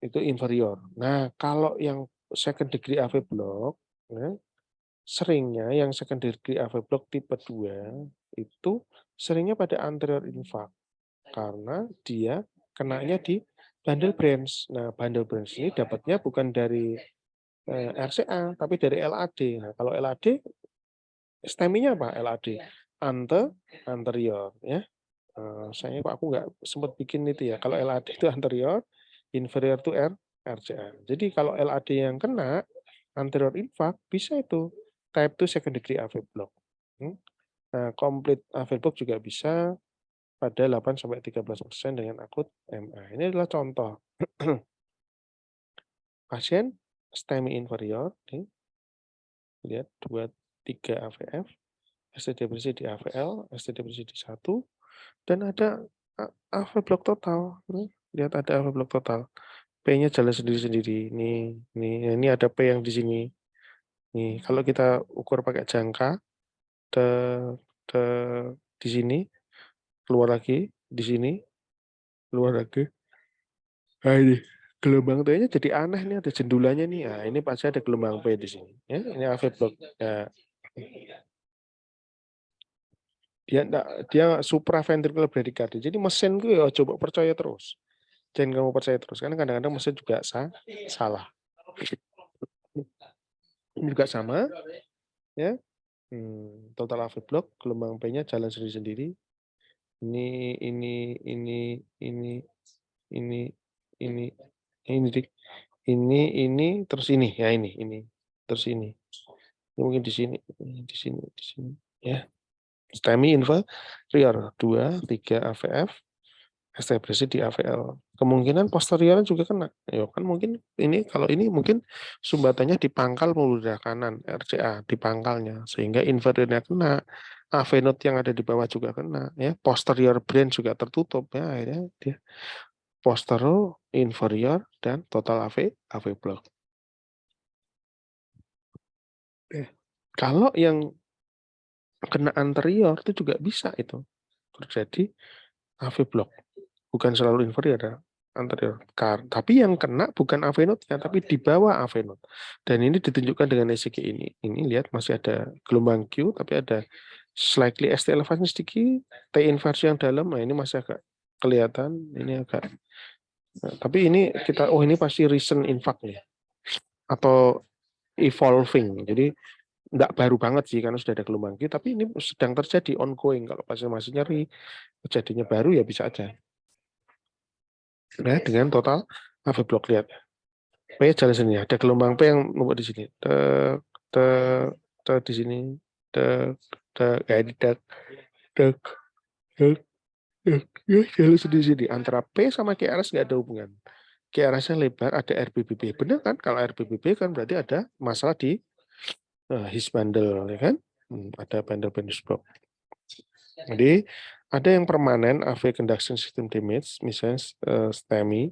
Itu inferior. Nah, kalau yang second degree AV block, ya, seringnya yang second degree AV block tipe 2 itu seringnya pada anterior infarct karena dia kenanya di bundle branch. Nah, bundle branch ini dapatnya bukan dari RCA tapi dari LAD. Nah, kalau LAD STEMI-nya apa? LAD anterior ya. Saya kok aku nggak sempat bikin itu ya. Kalau LAD itu anterior, inferior to RCA. Jadi kalau LAD yang kena anterior infarct bisa itu type 2 second degree AV block. Nah, complete AV block juga bisa pada 8-13% dengan akut MA. Ini adalah contoh pasien STEMI inferior, nih, lihat 2-3 AVF, ST depresi di AVL, ST depresi di 1, dan ada AV block total. Lihat ada AV block total. P-nya jalan sendiri-sendiri. Ini ada P yang di sini. Nih, kalau kita ukur pakai jangka, te, te, di sini, keluar lagi, di sini, keluar lagi. Nah, ini gelombang T-nya jadi aneh nih, ada jendulannya nih. Nah, ini pasti ada gelombang P di sini. Ya, ini AV block. Ya. Dia supraventricular bradycardia. Jadi mesin gue ya coba percaya terus. Jangan kamu percaya terus, karena kadang-kadang mesin juga salah. Ini juga sama, ya. Total AV block, gelombang P-nya jalan sendiri-sendiri. Ini, ini, ini, ini, ini, ini, ini, terus ini, ya ini, terus ini. Mungkin di sini, di sini, di sini, ya. STEMI inferior 2-3 AVF, establisi di AVL. Kemungkinan posteriornya juga kena. Ya kan mungkin ini kalau ini mungkin sumbatannya di pangkal pembuluh kanan RCA di pangkalnya sehingga inferiornya kena. AV node yang ada di bawah juga kena ya. Posterior brain juga tertutup ya akhirnya dia posterior, inferior dan total AV block. Kalau yang kena anterior itu juga bisa itu terjadi AV block. Bukan selalu inferior ya, anterior. Tapi yang kena bukan AV node-nya, tapi di bawah AV node. Dan ini ditunjukkan dengan ECG ini. Ini lihat masih ada gelombang Q, tapi ada slightly ST elevation sedikit, T inversi yang dalam, nah ini masih agak kelihatan, ini agak. Nah, tapi ini ini pasti recent infarct nih, atau evolving. Jadi enggak baru banget sih karena sudah ada gelombang Q, tapi ini sedang terjadi ongoing. Kalau pasien masih nyeri, kejadiannya baru ya bisa aja. Nah, dengan total AV block lihat. P jalan sini, ada gelombang P yang membuat di sini. Di sini. Kayak di ya, jalan sendiri. Antara P sama QRS nggak ada hubungan. QRS-nya lebar, ada RBBB. Benar kan? Kalau RBBB kan berarti ada masalah di his bundle, ya kan? Ada bundle block. Jadi ada yang permanen AV conduction system damage, misalnya STEMI,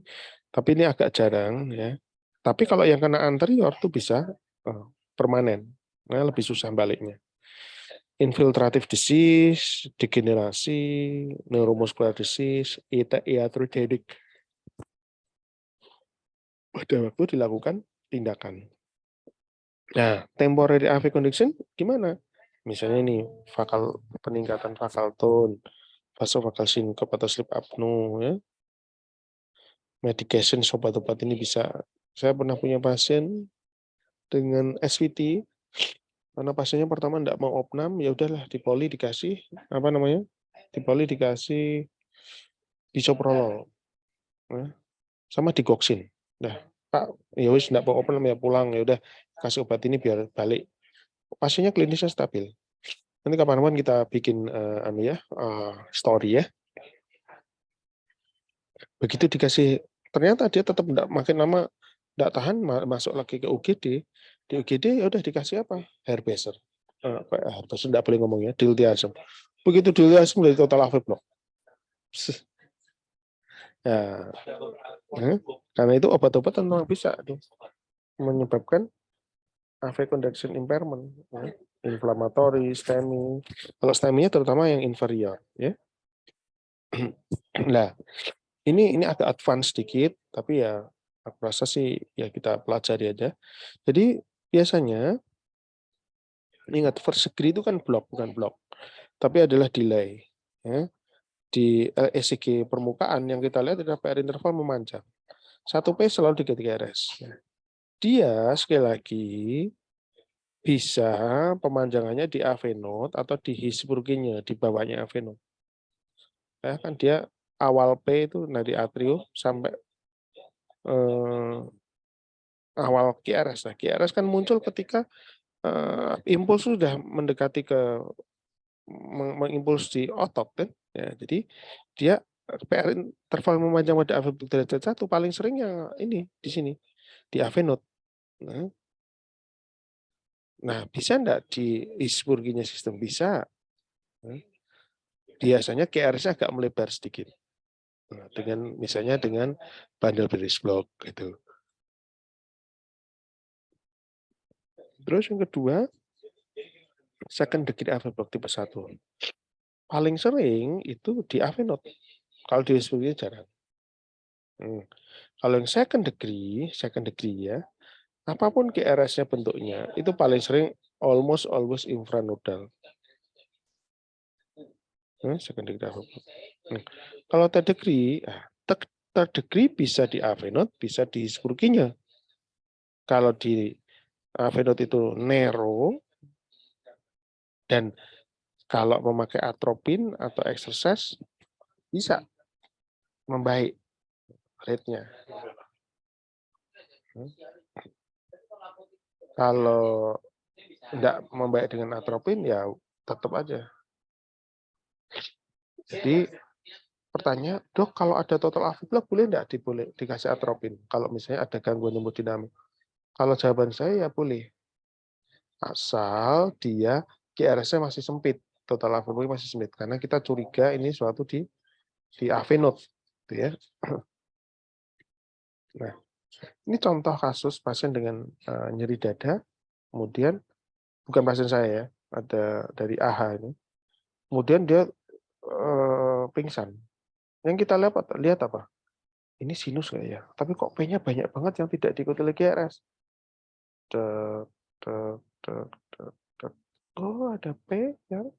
tapi ini agak jarang ya. Tapi kalau yang kena anterior tuh bisa permanen, nah, lebih susah baliknya. Infiltrative disease, degenerasi, neuromuscular disease, iatrogenic. Pada waktu dilakukan tindakan. Nah, temporary AV condition gimana? Misalnya ini peningkatan vokal tone, vasovagal syncope atau sleep apnea, ya. Medication obat-obat ini bisa. Saya pernah punya pasien dengan SVT, karena pasiennya pertama enggak mau opnam, ya udahlah dipoli dikasih apa namanya? Dipoli dikasih bisoprolol, ya, sama digoksin. Nah, Pak, ya wis enggak mau opnam ya pulang, ya udah kasih obat ini biar balik. Pasiennya klinisnya stabil. Nanti kapan-kapan kita bikin story ya. Begitu dikasih, ternyata dia tetap enggak, makin lama enggak tahan, masuk lagi ke UGD. Di UGD ya udah dikasih apa? Hairbaser. Hairbaser enggak boleh ngomong ya, diltiazem. Begitu diltiazem dari total AV block. Ya, karena itu obat-obatan memang bisa menyebabkan AV conduction impairment, ya. Inflammatory, STEMI. Kalau STEMI-nya terutama yang inferior, ya. Nah, ini agak advance sedikit, tapi ya aku rasa sih ya kita pelajari aja. Jadi biasanya ingat first degree itu kan block, bukan block, tapi adalah delay. Ya. Di ECG permukaan yang kita lihat adalah PR interval memanjang. 1P selalu 3 RS. Dia sekali lagi bisa pemanjangannya di AV node atau di His-Purkinje, di bawahnya AV node. Ya, kan dia awal P itu dari atrium sampai awal QRS. Nah, QRS kan muncul ketika impuls sudah mendekati ke mengimpuls di otot kan. Ya, jadi dia PR interval memanjang pada AV derajat 1 paling sering yang ini di sini di AV node. Nah, bisa enggak di His-Purkinje sistem? Bisa. Biasanya QRS-nya agak melebar sedikit. Nah, misalnya dengan bundle Bridge block gitu. Terus yang kedua, second degree AV block tipe 1. Paling sering itu di AV node. Kalau di His-Purkinje jarang. Kalau yang second degree ya, apapun QRS-nya bentuknya, itu paling sering almost always infranodal. Second degree AV block. Kalau third degree, third degree bisa di AV node, bisa di His-Purkinje. Kalau di AV node itu narrow, dan kalau memakai atropin atau exercise, bisa membaik rate-nya. Kalau tidak membaik dengan atropin, ya tetap aja. Jadi pertanyaan, dok kalau ada total AV block boleh enggak dikasih atropin? Kalau misalnya ada gangguan hemodinamik. Kalau jawaban saya ya boleh. Asal dia QRS-nya masih sempit, total AV block masih sempit. Karena kita curiga ini suatu di AV node. Gitu ya. Nah, ini contoh kasus pasien dengan nyeri dada, kemudian bukan pasien saya ya, ada dari AH ini. Kemudian dia pingsan. Yang kita lihat apa? Ini sinus nggak ya? Tapi kok P-nya banyak banget yang tidak diikuti oleh QRS. Oh, ada P yang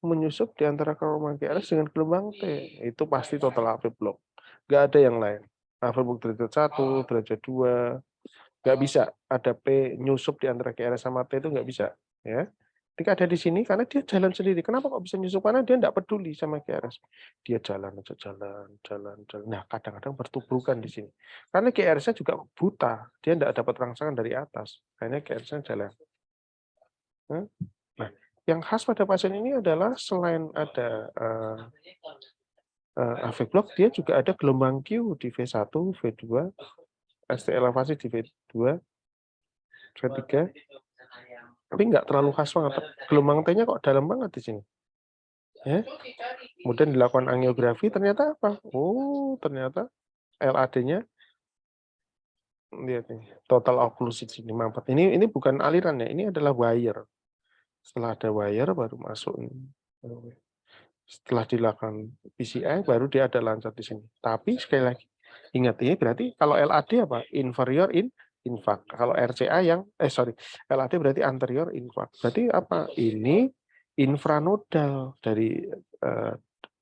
menyusup di antara gelombang QRS dengan gelombang T. Itu pasti total AV block. Nggak ada yang lain. AV block derajat 1, derajat 2, nggak bisa ada P nyusup di antara QRS sama T, itu nggak bisa. Ya. Ketika ada di sini, karena dia jalan sendiri. Kenapa kok bisa nyusup? Karena dia nggak peduli sama QRS. Dia jalan aja, jalan. Nah, kadang-kadang bertubrukan di sini. Karena QRS-nya juga buta. Dia nggak dapat rangsangan dari atas. Akhirnya QRS-nya jalan. Nah, yang khas pada pasien ini adalah selain ada AV block, dia juga ada gelombang Q di V1, V2, ST elevasi di V2, V3, tapi nggak terlalu khas banget. Gelombang T-nya kok dalam banget di sini. Ya. Kemudian dilakukan angiografi, ternyata apa? Oh, ternyata LAD-nya, lihat nih, total occlusive 54. Ini bukan aliran ya, ini adalah wire. Setelah ada wire baru masuk ini. Setelah dilakukan PCI baru dia ada lancar di sini. Tapi sekali lagi, ingat ini berarti kalau LAD apa? Inferior in infak. Kalau RCA yang LAD berarti anterior infak. Berarti apa? Ini infranodal dari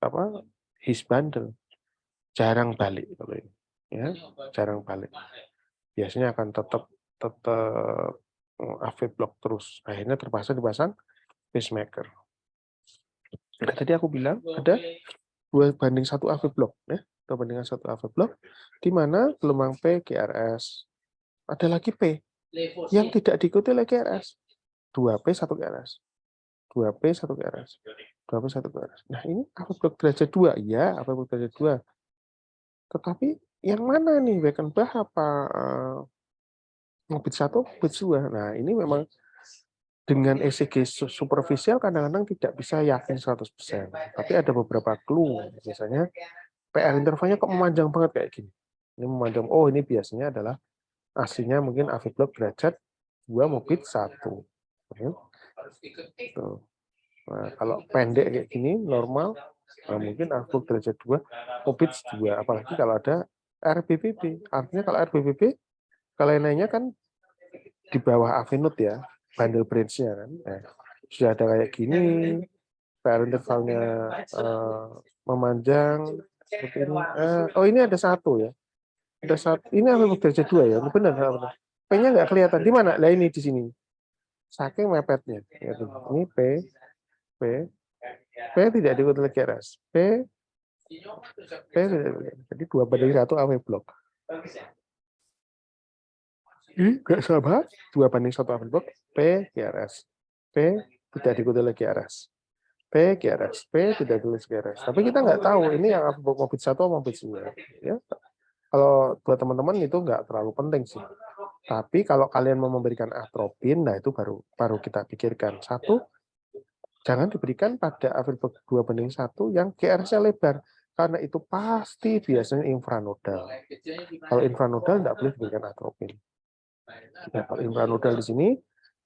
apa? His bundle. Jarang balik kalau ini. Ya, jarang balik. Biasanya akan tetap AV block terus. Akhirnya terpaksa dipasang pacemaker. Nah, tadi aku bilang ada 2:1 AV block ya. 2:1 AV block di mana gelombang P QRS. Ada lagi P yang tidak diikuti oleh QRS. 2P 1 QRS. 2P 1 QRS. 2P 1 QRS. Nah, ini AV block derajat 2. Ya, AV block derajat 2. Tetapi yang mana nih? Beckenbach apa Mobit 1, Mobit 2? Nah, ini memang dengan ECG superficial kadang-kadang tidak bisa yakin 100%. Tapi ada beberapa clue. Misalnya PR intervalnya kok memanjang banget kayak gini. Ini memanjang. Oh, ini biasanya adalah aslinya mungkin AV block derajat 2 Mobit 1. Tuh. Nah, kalau pendek kayak gini normal, nah mungkin AV block derajat 2 Mobit 2. Apalagi kalau ada RBBB. Artinya kalau RBBB kelenainya kan di bawah AV node ya, bundle branch-nya kan. Nah, sudah ada kayak gini, PR intervalnya memanjang seperti ini. Oh, ini ada satu ya. Ada satu. Ini AV block derajat 2 ya. Ini benar. P-nya nggak kelihatan. Di mana? Lah ini di sini. Saking mepetnya. Ini P, P tidak diikuti oleh QRS. P tidak. Jadi 2:1 AV block. Ini nggak sama, 2:1 AV block, P QRS. P tidak diikuti oleh QRS. P QRS. P tidak diikuti QRS. Tapi kita nggak tahu ini yang AV block Mobit 1 atau Mobit 2. Ya. Kalau buat teman-teman itu nggak terlalu penting sih. Tapi kalau kalian mau memberikan atropin, nah itu baru kita pikirkan. Satu, jangan diberikan pada AV block 2:1 yang QRS-nya lebar. Karena itu pasti biasanya infranodal. Kalau infranodal tidak boleh diberikan atropin. Nah, kalau infranodal di sini,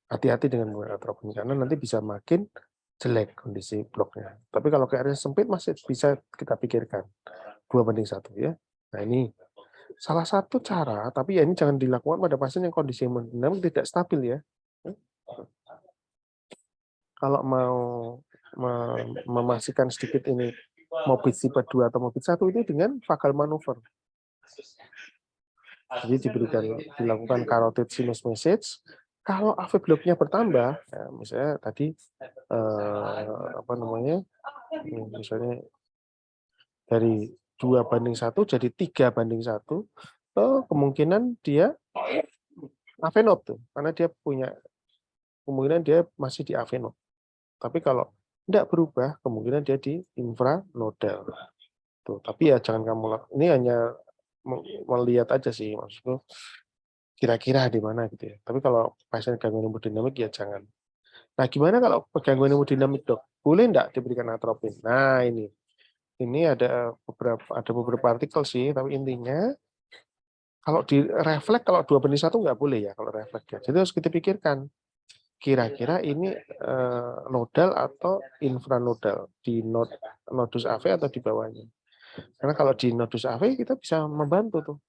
hati-hati dengan menggunakan atropin karena nanti bisa makin jelek kondisi bloknya. Tapi kalau QRS sempit masih bisa kita pikirkan 2:1 ya. Nah, ini salah satu cara, tapi ya ini jangan dilakukan pada pasien yang kondisi hemodinamik tidak stabil ya. Kalau mau memastikan sedikit ini Mobit tipe 2 atau Mobit 1 ini dengan vagal manuver. Jadi dilakukan carotid sinus message. Kalau AV blocknya bertambah, ya misalnya tadi misalnya dari 2:1 jadi 3:1, kemungkinan dia AV node tuh, karena dia punya kemungkinan dia masih di AV node. Tapi kalau tidak berubah, kemungkinan dia di infranodal. Tuh, tapi ya jangan kamu ini hanya melihat aja sih, maksudku kira-kira di mana gitu ya. Tapi kalau pasien gangguan hemodinamik ya jangan. Nah, gimana kalau gangguan hemodinamik, Dok? Boleh enggak diberikan atropin? Nah, ini ada beberapa artikel sih, tapi intinya kalau di refleks kalau 2:1 nggak boleh ya kalau refleks ya. Jadi harus kita pikirkan kira-kira ini nodal atau infranodal di nodus AV atau di bawahnya. Karena kalau di nodus AV kita bisa membantu tuh.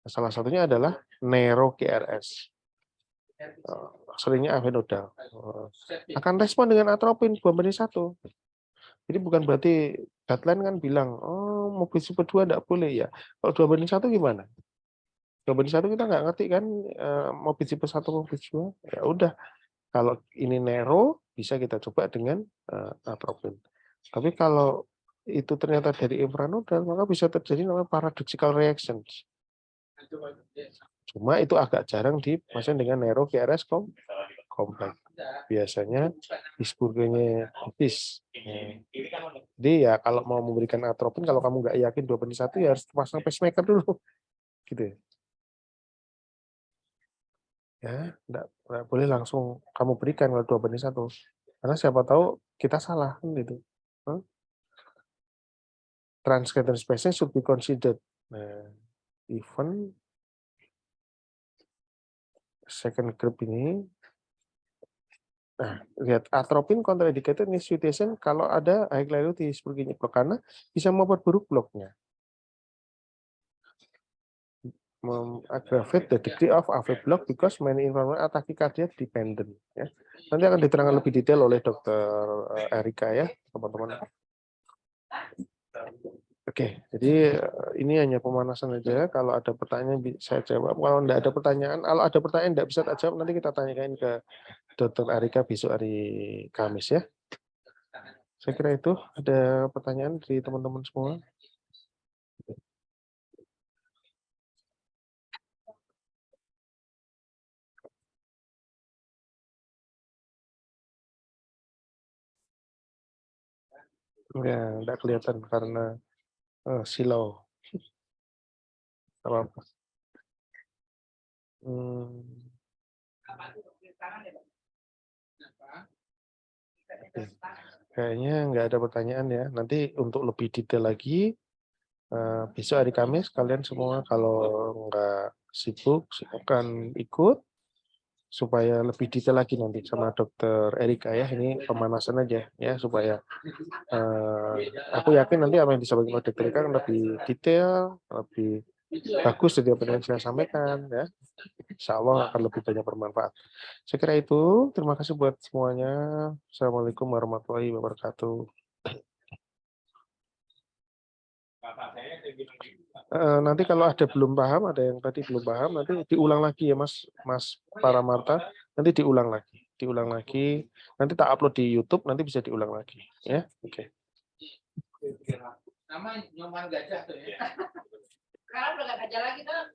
Salah satunya adalah Nero QRS. Seringnya AV nodal. Akan respon dengan atropin 2:1. Jadi bukan berarti guideline kan bilang, oh mobil tipe 2 enggak boleh ya. Kalau 2:1 gimana? 2:1 kita nggak ngerti kan mobil tipe 1, mobil 2. Ya udah, kalau ini Nero bisa kita coba dengan atropin. Tapi kalau itu ternyata dari infranodal, maka bisa terjadi namanya paradoxical reactions. Cuma itu agak jarang di pasien dengan Nero QRS kompleks. Biasanya His-Burgernya tipis. Jadi ya kalau mau memberikan atropin, kalau kamu nggak yakin 2:1 ya harus pasang pacemaker dulu. Gitu ya. Ya, nggak boleh langsung kamu berikan kalau 2:1. Karena siapa tahu kita salah kan gitu. Transcatheter spacing should be considered. Nah, even second group ini. Nah, lihat atropin contraindicated in situation kalau ada high clarity His-Burger block karena bisa memperburuk bloknya. aggravate the degree of AV block because many information are tachycardia dependent. Ya. Nanti akan diterangkan lebih detail oleh Dokter Erika ya, teman-teman. Oke, jadi ini hanya pemanasan aja. Kalau ada pertanyaan saya jawab. Kalau tidak ada pertanyaan, kalau ada pertanyaan tidak bisa tak jawab, nanti kita tanyakan ke Dokter Erika besok hari Kamis ya. Saya kira itu ada pertanyaan dari teman-teman semua. Ya, tidak kelihatan karena silau. Apa-apa. Kayaknya nggak ada pertanyaan ya. Nanti untuk lebih detail lagi, besok hari Kamis kalian semua kalau nggak sibuk silakan ikut supaya lebih detail lagi nanti sama Dokter Erika ya. Ini pemanasan aja ya supaya aku yakin nanti apa yang disampaikan oleh Dokter Erika lebih detail, lebih bagus dari apa yang saya sampaikan ya. Insya Allah akan lebih banyak bermanfaat. Saya kira itu. Terima kasih buat semuanya. Assalamualaikum warahmatullahi wabarakatuh. Nanti kalau ada belum paham, ada yang tadi belum paham, nanti diulang lagi ya Mas Paramarta, nanti diulang lagi, nanti tak upload di YouTube, nanti bisa diulang lagi, ya, oke. Nama Nyoman Gajah tuh ya. Sekarang udah gak gajah lagi tuh.